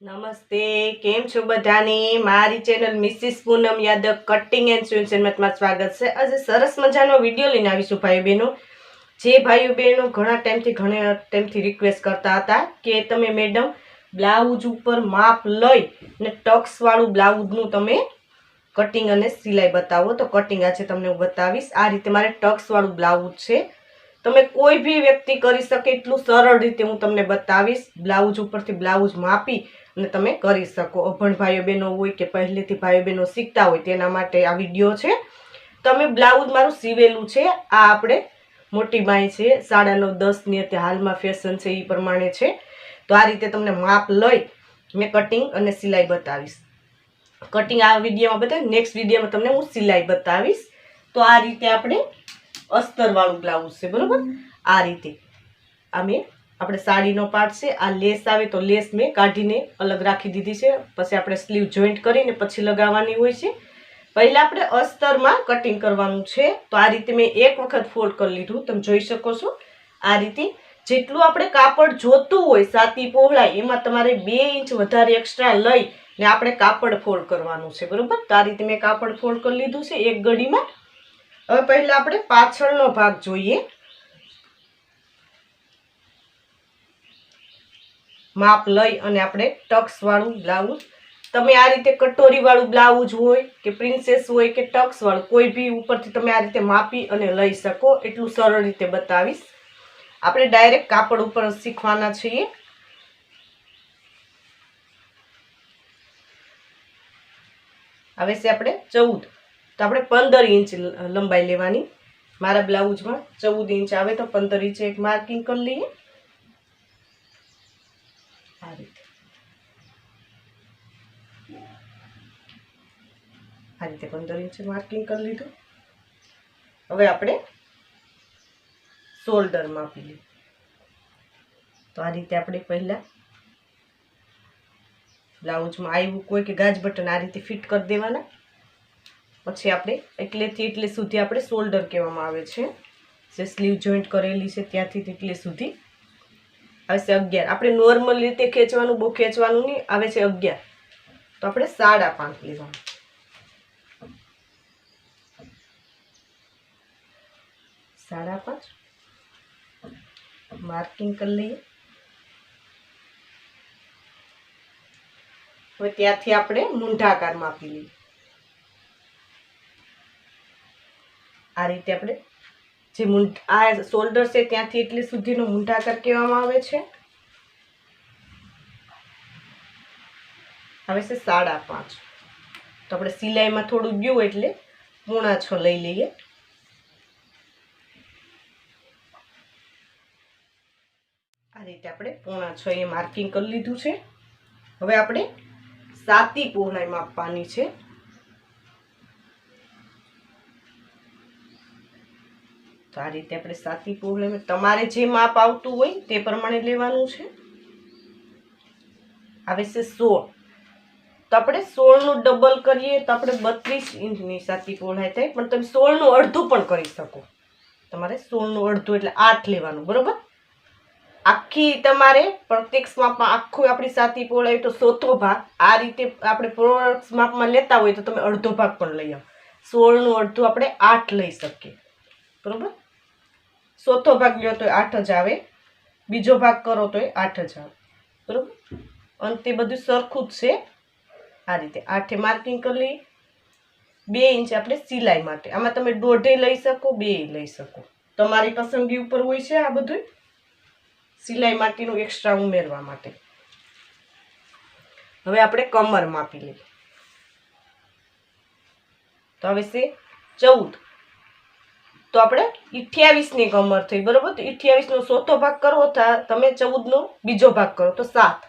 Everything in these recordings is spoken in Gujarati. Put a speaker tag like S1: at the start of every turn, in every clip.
S1: નમસ્તે, કેમ છો બધાને? મારી channel Mrs Poonam Yadav cutting and સ્યુન્સમાં તમારું સ્વાગત છે. આજે સરસ મજાનો વિડીયો લઈને આવીશું ભાઈઓ બહેનો. જે ભાઈઓ બહેનો ઘણા ટાઈમથી રિક્વેસ્ટ કરતા હતા કે તમે મેડમ બ્લાઉઝ ઉપર માપ લઈ ને ટક્સ વાળું બ્લાઉઝનું તમે કટિંગ અને સિલાઈ બતાવો. તો કટિંગ આજે તમને હું બતાવીશ. આ રીતે મારે ટક્સ વાળું બ્લાઉઝ છે. તમે કોઈ બી વ્યક્તિ કરી શકે એટલું સરળ રીતે હું તમને બતાવીશ. બ્લાઉઝ ઉપરથી બ્લાઉઝ માપી અને તમે કરી શકો. અભણ ભાઈઓ બહેનો હોય કે પહેલેથી ભાઈઓ બહેનો શીખતા હોય તેના માટે આ વિડીયો છે. તમે બ્લાઉઝ મારું સીવેલું છે. આ આપણે મોટી બાઈ છે 9.5 10 ની અત્યારે હાલમાં ફેશન છે એ પ્રમાણે છે. તો આ રીતે તમને માપ લઈ મેં કટિંગ અને સિલાઈ બતાવીશ. કટિંગ આ વિડીયોમાં બતાવીશ, નેક્સ્ટ વિડીયોમાં તમને હું સિલાઈ બતાવીશ. તો આ રીતે આપણે અસ્તર વાળું બ્લાઉઝ છે, બરોબર. આ રીતે આપણે સાડીનો પાર્ટ છે. આ લેસ આવે તો લેસ મેં કાઢીને અલગ રાખી દીધી છે. પછી આપણે સ્લીવ જોઈન્ટ કરીને પછી લગાવવાની હોય છે. પહેલા આપણે અસ્તરમાં કટિંગ કરવાનું છે. તો આ રીતે મેં એક વખત ફોલ્ડ કરી લીધું, તમે જોઈ શકો છો. આ રીતે જેટલું આપણે કાપડ જોતું હોય સાતી પહોળાઈ એમાં તમારે 2 ઇંચ વધારે એક્સ્ટ્રા લઈ ને આપણે કાપડ ફોલ્ડ કરવાનું છે, બરોબર. તો આ રીતે મેં કાપડ ફોલ્ડ કરી લીધું છે એક ગડીમાં. હવે પહેલા આપણે પાછળનો ભાગ જોઈએ. માપ લઈ અને આપણે ટક્સ વાળું બ્લાઉઝ, તમે આ રીતે કટોરી વાળું બ્લાઉઝ હોય કે પ્રિન્સેસ હોય કે ટક્સ વાળું કોઈ બી ઉપરથી તમે આ રીતે માપી અને લઈ શકો. એટલું સરળ રીતે બતાવીશ. આપણે ડાયરેક્ટ કાપડ ઉપર શીખવાના છીએ. હવે છે આપણે 14, તો આપણે 15 ઇંચ લંબાઈ લેવાની. મારા બ્લાઉઝમાં 14 ઇંચ આવે તો 15 ઇંચ એક માર્કિંગ કરી લઈએ. આ રીતે આ રીતે 15 ઇંચ માર્કિંગ કરી લીધું. હવે આપણે શોલ્ડર માપી લઈએ. તો આ રીતે આપણે પહેલા બ્લાઉઝમાં આવ્યું કોઈ કે ગાજ બટન આ રીતે ફિટ કરી દેવાના. પછી આપણે એટલેથી એટલે સુધી આપણે શોલ્ડર કહેવામાં આવે છે. જે સ્લીવ જોઈન્ટ કરેલી છે ત્યાંથી એટલે સુધી આવે છે 11. આપણે નોર્મલ રીતે ખેંચવાનું, બહુ ખેંચવાનું નહીં. આવે છે 11. તો આપણે 5.5 લેવાનું. સાડા 5 માર્કિંગ કરી લઈએ. હવે ત્યાંથી આપણે મૂંઢાકાર માપી લઈએ. આ રીતે આપણે જે આ શોલ્ડર છે ત્યાંથી એટલે સુધીનો મૂંઢાકાર કહેવામાં આવે છે. હવે છે 5.5. તો આપણે સિલાઈમાં થોડું ગયું એટલે 6.5 લઈ લઈએ. આ રીતે આપણે 6.5 એ માર્કિંગ કરી લીધું છે. હવે આપણે સાતી પહોળાઈ માપવાની છે. તો આ રીતે આપણે સાતી પહોળાઈ તમારે જે માપ આવતું હોય તે પ્રમાણે લેવાનું છે. આવે છે 16. તો આપણે 16 નું ડબલ કરીએ તો આપણે 32 ઇંચની સાતી પહોળાઈ થાય. પણ તમે 16 નું અડધું પણ કરી શકો. તમારે 16 નું અડધું એટલે 8 લેવાનું, બરોબર. આખી તમારે પ્રત્યક્ષ માપમાં આખું આપણી સાતી પહોળાઈ તો 1/4 ભાગ. આ રીતે આપણે પ્રોડક્ટ માપમાં લેતા હોય તો તમે અડધો ભાગ પણ લઈ આવો. 16 નું અડધું આપણે 8 લઈ શકીએ, બરોબર. 1/4 ભાગ લ્યો તો 8 જ આવે. બીજો ભાગ કરો તો 8 જ આવે, બરોબર. અંતે બધું સરખું જ છે. આ રીતે 8 માર્કિંગ કરી લઈએ. 2 ઇંચ આપણે સિલાઈ માટે. આમાં તમે 1.5 લઈ શકો, 2 લઈ શકો. તમારી પસંદગી ઉપર હોય છે આ બધું. સિલાઈ માટેનું એક્સ્ટ્રા ઉમેરવા માટે. હવે આપણે કમર માપી લઈએ. તો હવે છે 14. તો આપણે 28 ની કમર થઈ, બરોબર. તો 28 નો 1/4 ભાગ કરો, તમે 14 નો બીજો ભાગ કરો તો 7.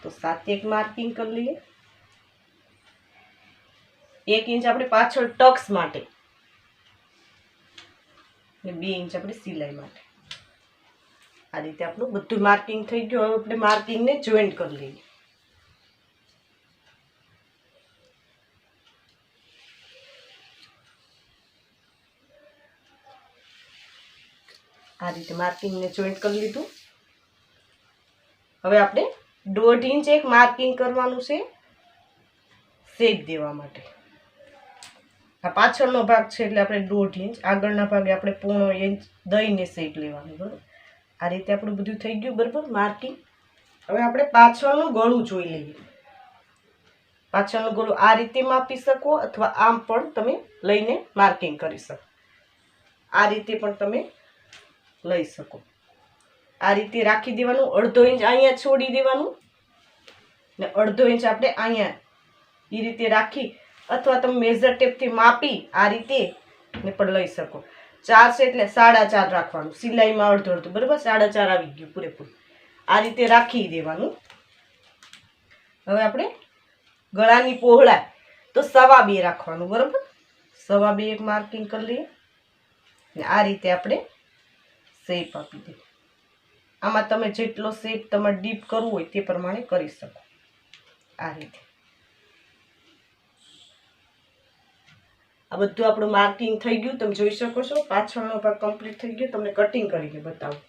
S1: તો 7 એક માર્કિંગ કરી લઈએ. 1 ઇંચ આપણે પાછળ ટક્સ માટે ને 2 ઇંચ આપણે સિલાઈ માટે. આ રીતે આપણું બધું માર્કિંગ થઈ ગયું. હવે આપણે માર્કિંગને જોઈન્ટ કરી લઈએ. આ રીતે માર્કિંગને જોઈન્ટ કરી લીધું. હવે આપણે 1.5 ઇંચ એક માર્કિંગ કરવાનું છે શેપ દેવા માટે. આ પાછળનો ભાગ છે એટલે આપણે 1.5 ઇંચ, આગળના ભાગે આપણે 0.5 ઇંચ દઈને શેપ લેવાનું. બરાબર, આ રીતે આપણું બધું થઈ ગયું. બરાબર, માર્કિંગ. હવે આપણે પાછળનું ગળું જોઈ લઈએ. પાછળનું ગળું આ રીતે માપી શકો અથવા આમ પણ તમે લઈને માર્કિંગ કરી શકો. આ રીતે પણ તમે લઈ શકો. આ રીતે રાખી દેવાનું. 1/2 ઇંચ અહીંયા છોડી દેવાનું ને 1/2 ઇંચ આપણે અહીંયા એ રીતે રાખી અથવા તમે મેઝર ટેપથી માપી આ રીતે ને પણ લઈ શકો. 4 છે એટલે 4.5 રાખવાનું. સિલાઈમાં અડધું અડધું. બરાબર, 4.5 આવી ગયું પૂરેપૂરું. આ રીતે રાખી દેવાનું. હવે આપણે ગળાની પહોળાઈ તો 2.5 રાખવાનું. બરાબર, 2.5 એક માર્કિંગ કરી લઈએ ને આ રીતે આપણે શેપ આપી દઈએ. આમાં તમે જેટલો શેપ તમારે ડીપ કરવું હોય તે પ્રમાણે કરી શકો. આ રીતે આ બધું આપણું માર્કિંગ થઈ ગયું. તમે જોઈ શકો છો પાછળનો ભાગ કમ્પ્લીટ થઈ ગયો. તમને કટિંગ કરીને બતાવું.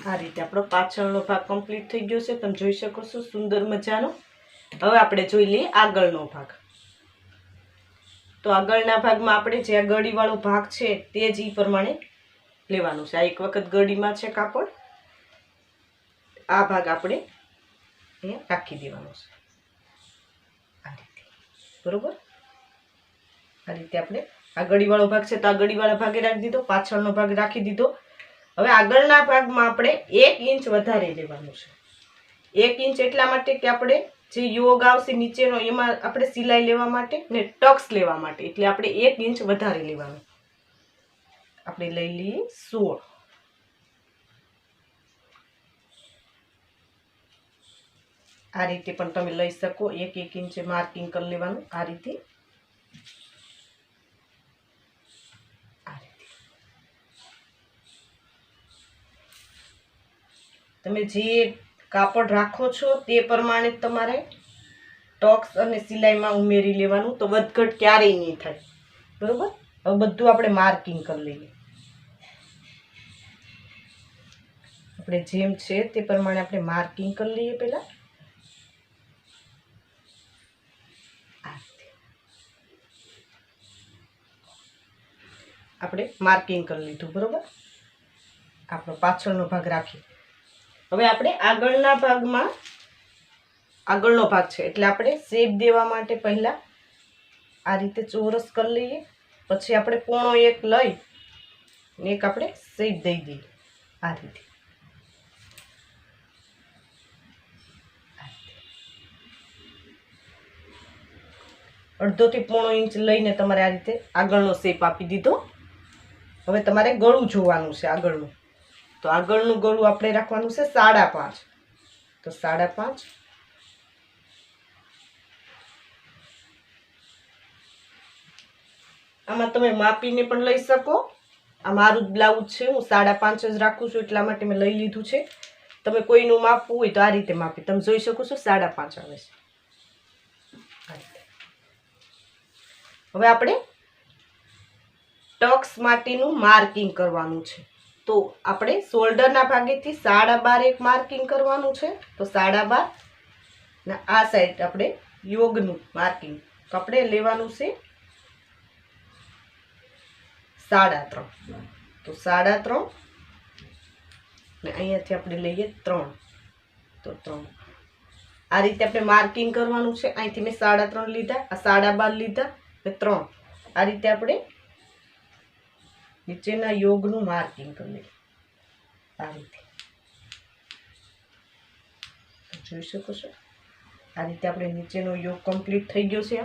S1: આ રીતે આપણો પાછળનો ભાગ કમ્પ્લીટ થઈ ગયો છે. તમે જોઈ શકો છો સુંદર મજાનો. હવે આપણે જોઈ લઈએ આગળનો ભાગ. તો આગળના ભાગમાં આપણે જે આ ગળીવાળો ભાગ છે તે જ એ પ્રમાણે લેવાનું છે. આ એક વખત ગળીમાં છે કાપડ, આ ભાગ આપણે અહીંયા રાખી દેવાનો છે આ રીતે. બરોબર, આ રીતે આપણે આ ગળીવાળો ભાગ છે તો આ ગળીવાળા ભાગે રાખી દીધો, પાછળનો ભાગ રાખી દીધો. હવે આગળના ભાગમાં આપણે 1 ઇંચ વધારે લેવાનું છે. 1 ઇંચ એટલા માટે કે આપણે જે યોગ આવશે નીચેનો એમાં આપણે સિલાઈ લેવા માટે ને ટક્સ લેવા માટે, એટલે આપણે 1 ઇંચ વધારે લેવાનું. આપણે લઈ લઈએ 16. આ રીતે પણ તમે લઈ શકો. 1 ઇંચે માર્કિંગ કરી લેવાનું. આ રીતે તમે જે કાપડ રાખો છો તે પ્રમાણે તમારે ટોક્સ અને સિલાઈમાં ઉમેરી લેવાનું, તો વધઘટ ક્યારેય નહીં થાય. બરોબર, હવે બધું આપણે માર્કિંગ કરી લઈએ. આપણે જેમ છે તે પ્રમાણે આપણે માર્કિંગ કરી લઈએ. પહેલા આપણે માર્કિંગ કરી લીધું. બરોબર, આપણો પાછળનો ભાગ રાખી. હવે આપણે આગળના ભાગમાં આગળનો ભાગ છે એટલે આપણે શેપ દેવા માટે પહેલા આ રીતે ચોરસ કરી લઈએ. પછી આપણે 1.5 લઈ ને એક આપણે શેપ દઈ દઈએ. આ રીતે અડધો થી 1.5 ઇંચ લઈને તમારે આ રીતે આગળનો શેપ આપી દીધો. હવે તમારે ગળું જોવાનું છે આગળનું. તો આગળનું ગળું આપણે રાખવાનું છે 5.5. તો 5.5. આમાં તમે માપીને પણ લઈ શકો. આ મારું જ બ્લાઉઝ છે, હું 5.5 જ રાખું છું એટલા માટે મેં લઈ લીધું છે. તમે કોઈનું માપવું હોય તો આ રીતે માપી તમે જોઈ શકો છો 5.5 આવે છે. હવે આપણે ટક્સ માટેનું માર્કિંગ કરવાનું છે. તો આપણે શોલ્ડરના ભાગેથી 12.5 એક માર્કિંગ કરવાનું છે. તો 12.5 ને આ સાઈડ આપણે યોગનું માર્કિંગ તો આપણે લેવાનું છે 3.5. તો 3.5 ને અહીંયાથી આપણે લઈએ 3. તો 3 આ રીતે આપણે માર્કિંગ કરવાનું છે. અહીંથી મેં 3.5 લીધા, આ 12.5 લીધા ને 3. આ રીતે આપણે નીચેના યોગનું માર્કિંગ કરી લઈએ. આ રીતે જોઈ શકો છો. આ રીતે આપણે નીચેનો યોગ કમ્પ્લીટ થઈ ગયો છે.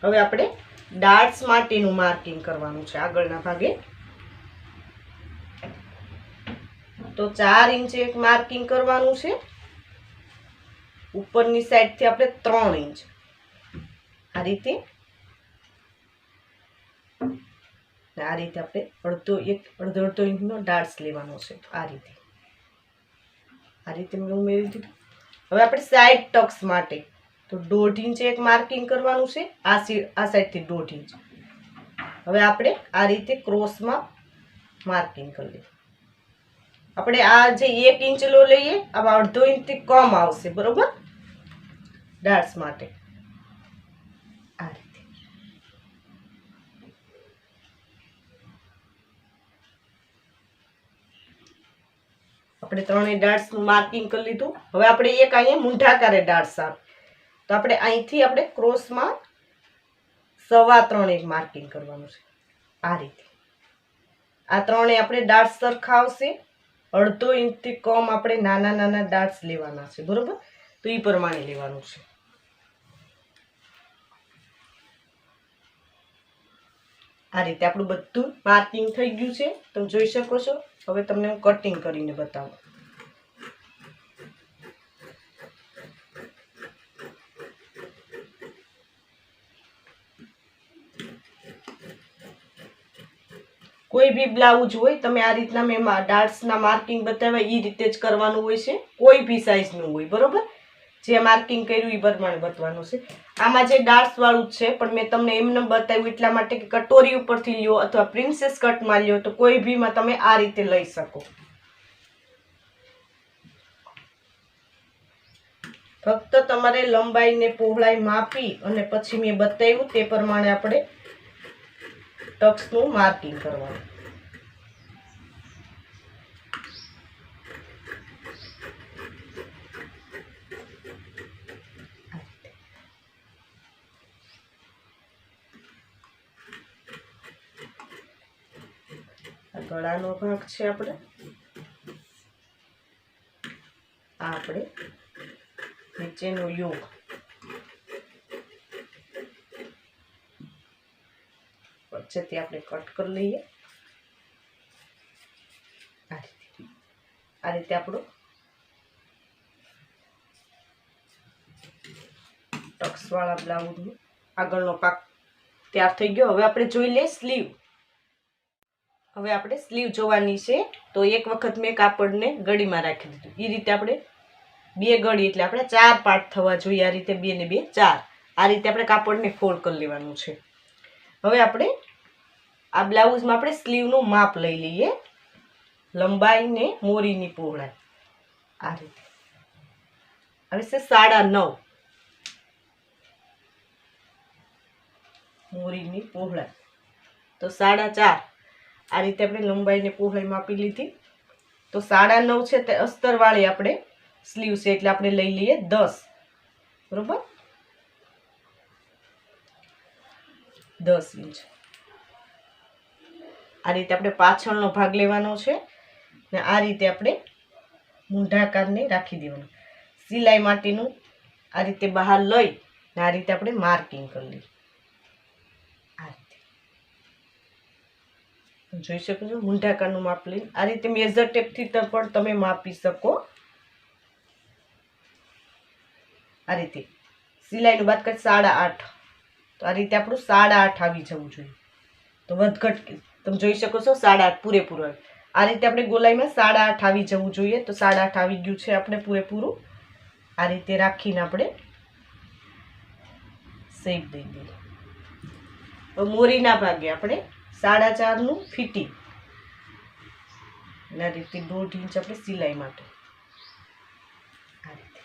S1: હવે આપણે ડાર્ટ્સ માટેનું માર્કિંગ કરવાનું છે આગળના ભાગે. તો 4 ઇંચે એક માર્કિંગ કરવાનું છે. ઉપરની સાઈડથી આપણે 3 ઇંચ આ રીતે આપણે અડધો ઇંચનો ડાર્ટ્સ લેવાનો છે. આ રીતે મેં ઉમેરી દીધું. હવે આપણે સાઈડ ટક્સ માટે તો 1.5 ઇંચ એક માર્કિંગ કરવાનું છે. આ સાઈડથી 1.5 ઇંચ. હવે આપણે આ રીતે ક્રોસમાં માર્કિંગ કરી લઈએ. આપણે આ જે 1 ઇંચ લો લઈએ આમાં અડધો ઇંચથી કમ આવશે, બરોબર, ડાર્ટ્સ માટે. આ રીતે આપણે ત્રણેય ડાર્ટ્સનું માર્કિંગ કરી લીધું. હવે આપણે એક અહીંયા મૂંઢાકારે ડાર્ટ્સ આવે તો આપણે અહીંથી આપણે ક્રોસમાં 3.25 એક માર્કિંગ કરવાનું છે. આ રીતે આ ત્રણેય આપણે ડાર્ટ્સ સરખા આવશે. અડધો ઇંચથી કમ આપણે નાના નાના ડાર્ટ્સ લેવાના છે, બરોબર. તો એ પ્રમાણે લેવાનું છે. આ રીતે આપણું બધું માર્કિંગ થઈ ગયું છે, તમે જોઈ શકો છો. હવે તમને હું કટિંગ કરીને બતાવું. કોઈ બી બ્લાઉઝ હોય તમે આ રીતના મેં ડાર્ટ્સના માર્કિંગ બતાવ્યા એ રીતે જ કરવાનું હોય છે. કોઈ બી સાઇઝનું હોય, બરોબર. જે માર્કિંગ કર્યું એ પ્રમાણે બતાવવાનું છે. આમાં જે ડાર્ટ્સ વાળું જ છે પણ મેં તમને એમને બતાવ્યું એટલા માટે કે કટોરી ઉપરથી લ્યો અથવા પ્રિન્સેસ કટમાં લ્યો તો કોઈ બીમાં તમે આ રીતે લઈ શકો. ફક્ત તમારે લંબાઈ ને પહોળાઈ માપી અને પછી મેં બતાવ્યું તે પ્રમાણે આપણે ટક્સનું માર્કિંગ કરવાનું. ગળાનો ભાગ છે આપણે નીચેનો યોગ વચ્ચેથી આપણે કટ કરી લઈએ. આ રીતે આપણો ટક્સ વાળા બ્લાઉઝનો આગળનો ભાગ તૈયાર થઈ ગયો. હવે આપણે જોઈ લઈએ સ્લીવ. હવે આપણે સ્લીવ જોવાની છે. તો એક વખત મેં કાપડને ગળીમાં રાખી દીધું. એ રીતે આપણે 2 ગળી એટલે આપણે 4 પાર્ટ થવા જોઈએ. આ રીતે 2 ને 2 4. આ રીતે આપણે કાપડને ફોલ્ડ કરી લેવાનું છે. હવે આપણે આ બ્લાઉઝમાં આપણે સ્લીવનું માપ લઈ લઈએ. લંબાઈ ને મોરીની પહોળાઈ આ રીતે હવે છે 9.5 મોરીની પહોળાઈ તો 4.5. આ રીતે આપણે લંબાઈ ને પહોળાઈ માપી લીધી. તો 9.5 છે તે અસ્તરવાળી આપણે સ્લીવ છે એટલે આપણે લઈ લઈએ 10, બરોબર, 10 ઇંચ. આ રીતે આપણે પાછળનો ભાગ લેવાનો છે ને આ રીતે આપણે મૂંઢાકારને રાખી દેવાનું. સિલાઈ માટેનું આ રીતે બહાર લઈ ને આ રીતે આપણે માર્કિંગ કરી લઈએ. આ રીતે જોઈ શકો છો. મૂંઢાકારનું માપ લઈ આ રીતે મેઝર ટેપથી પણ તમે માપી શકો. આ રીતે સિલાઈનું બાદ કરી 8.5. તો આ રીતે આપણું 8.5 આવી જવું જોઈએ. તો વધઘટ તમે જોઈ શકો છો 8.5 પૂરેપૂરું. આ રીતે આપણે ગોલાઈમાં 8.5 આવી જવું જોઈએ. તો 8.5 આવી ગયું છે આપણે પૂરેપૂરું. આ રીતે રાખીને આપણે શેપ દઈ દઈએ. તો મોરીના ભાગે આપણે 4.5નું ફિટિંગ આ રીતે 1.5 ઇંચ આપણે સિલાઈ માટે. આ રીતે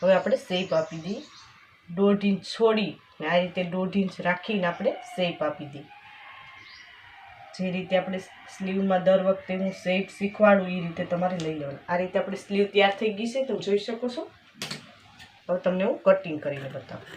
S1: હવે આપણે શેપ આપી દઈએ. 1.5 ઇંચ છોડી આ રીતે 1.5 ઇંચ રાખીને આપણે શેપ આપી દઈએ. જે રીતે આપણે સ્લીવમાં દર વખતે હું શેપ શીખવાડું એ રીતે તમારે લઈ લેવાનું. આ રીતે આપણે સ્લીવ તૈયાર થઈ ગઈ છે, તમે જોઈ શકો છો. હવે તમને હું કટિંગ કરીને બતાવું.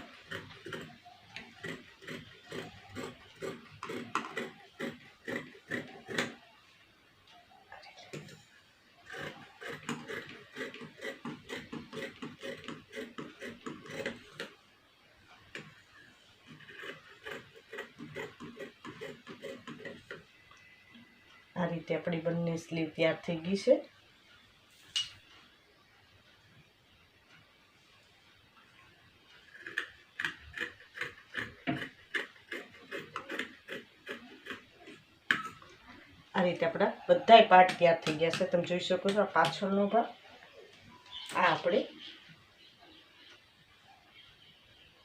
S1: આ રીતે આપણી બંને સ્લીવ તૈયાર થઈ ગઈ છે. આ રીતે આપણા બધાય પાર્ટ તૈયાર થઈ ગયા છે. તમે જોઈ શકો છો આ પાછળનો ભાગ, આ આપણે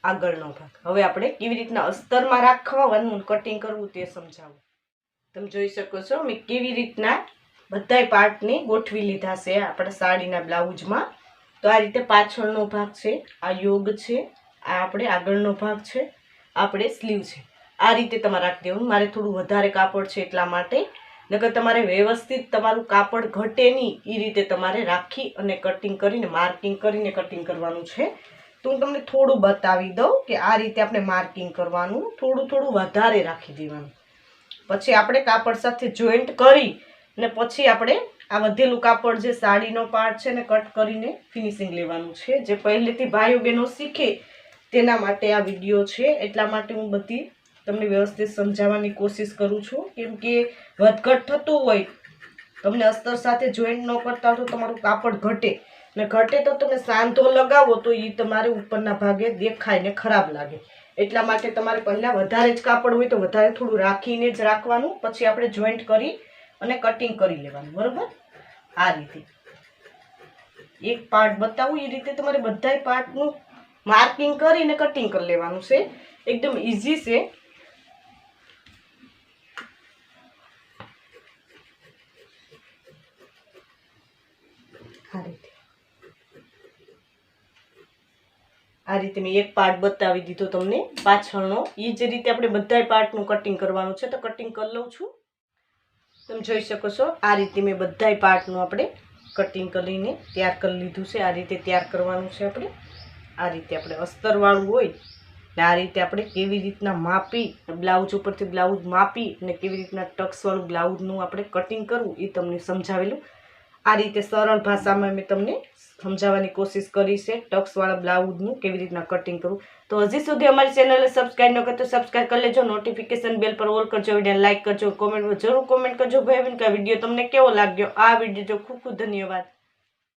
S1: આગળનો ભાગ. હવે આપણે કેવી રીતના અસ્તરમાં રાખવાનું કટિંગ કરવું તે સમજાવું. તમે જોઈ શકો છો મેં કેવી રીતના બધાય પાર્ટને ગોઠવી લીધા છે આપણા સાડીના બ્લાઉઝમાં. તો આ રીતે પાછળનો ભાગ છે, આ યોગ છે, આ આપણે આગળનો ભાગ છે, આપણે સ્લીવ છે. આ રીતે તમારે રાખી દેવાનું. મારે થોડું વધારે કાપડ છે એટલા માટે, નકર તમારે વ્યવસ્થિત તમારું કાપડ ઘટે નહીં એ રીતે તમારે રાખી અને કટિંગ કરીને માર્કિંગ કરીને કટિંગ કરવાનું છે. તો હું તમને થોડું બતાવી દઉં કે આ રીતે આપણે માર્કિંગ કરવાનું, થોડું થોડું વધારે રાખી દેવાનું. પછી આપણે કાપડ સાથે જોઈન્ટ કરી ને પછી આપણે આ વધેલું કાપડ જે સાડીનો પાર્ટ છે ને કટ કરીને ફિનિશિંગ લેવાનું છે. જે પહેલેથી ભાઈઓ બહેનો શીખે તેના માટે આ વિડીયો છે, એટલા માટે હું બધી તમને વ્યવસ્થિત સમજાવવાની કોશિશ કરું છું. કેમ કે વધઘટ થતું હોય, તમને અસ્તર સાથે જોઈન્ટ ન કરતા તો તમારું કાપડ ઘટે ને ઘટે તો તમે સાંધો લગાવો તો એ તમારે ઉપરના ભાગે દેખાય ને ખરાબ લાગે. એટલા માટે તમારે પહેલાં વધારે જ કાપડ હોય તો વધારે થોડું રાખીને જ રાખવાનું, પછી આપણે જોઈન્ટ કરી અને કટિંગ કરી લેવાનું. બરાબર? આ રીતે એક પાર્ટ બતાવું એ રીતે તમારે બધાય પાર્ટનું માર્કિંગ કરીને કટિંગ કરી લેવાનું છે. એકદમ ઇઝી છે. આ રીતે મેં એક પાર્ટ બતાવી દીધો તમને પાછળનો. એ જ રીતે આપણે બધાય પાર્ટનું કટિંગ કરવાનું છે. તો કટિંગ કરી લઉં છું. તમે જોઈ શકો છો આ રીતે મેં બધાય પાર્ટનું આપણે કટિંગ કરીને તૈયાર કરી લીધું છે. આ રીતે તૈયાર કરવાનું છે આપણે. આ રીતે આપણે અસ્તરવાળું હોય ને આ રીતે આપણે કેવી રીતના માપી બ્લાઉઝ ઉપરથી બ્લાઉઝ માપી અને કેવી રીતના ટક્સવાળું બ્લાઉઝનું આપણે કટિંગ કરવું એ તમને સમજાવેલું. આ રીતે સરળ ભાષામાં મેં તમને સમજાવવાની કોશિશ કરી છે ટક્સવાળા બ્લાઉઝનું કેવી રીતના કટિંગ કરવું. તો હજી સુધી અમારી ચેનલને સબસ્ક્રાઈબ ન કરો તો સબસ્ક્રાઈબ કરી લેજો, નોટિફિકેશન બેલ પર ઓલ કરજો, વિડીયોને લાઇક કરજો, કોમેન્ટમાં જરૂર કોમેન્ટ કરજો ભાઈ બહેન કે આ વિડીયો તમને કેવો લાગ્યો. આ વિડીયો જો ખૂબ ખૂબ ધન્યવાદ.